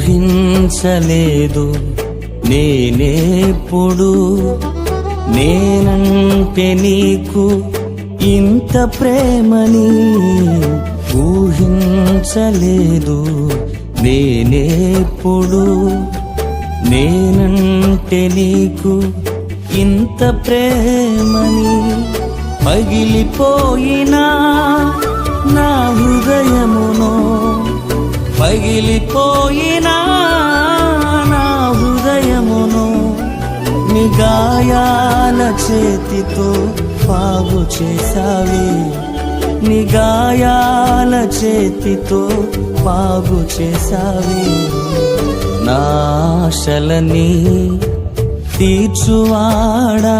ఊహించలేదు నేనేప్పుడు నేనంటే నీకు ఇంత ప్రేమని. ఊహించలేదు నేనేప్పుడు నేనంటే నీకు ఇంత ప్రేమని. పగిలిపోయినా నా హృదయమును, పగిలిపోయినా నా హృదయమును నీ గాయాల చేతితో బాగు చేసావే. నీ గాయాల చేతితో బాగు చేసావే. నా ఆశలని తీర్చువాడా,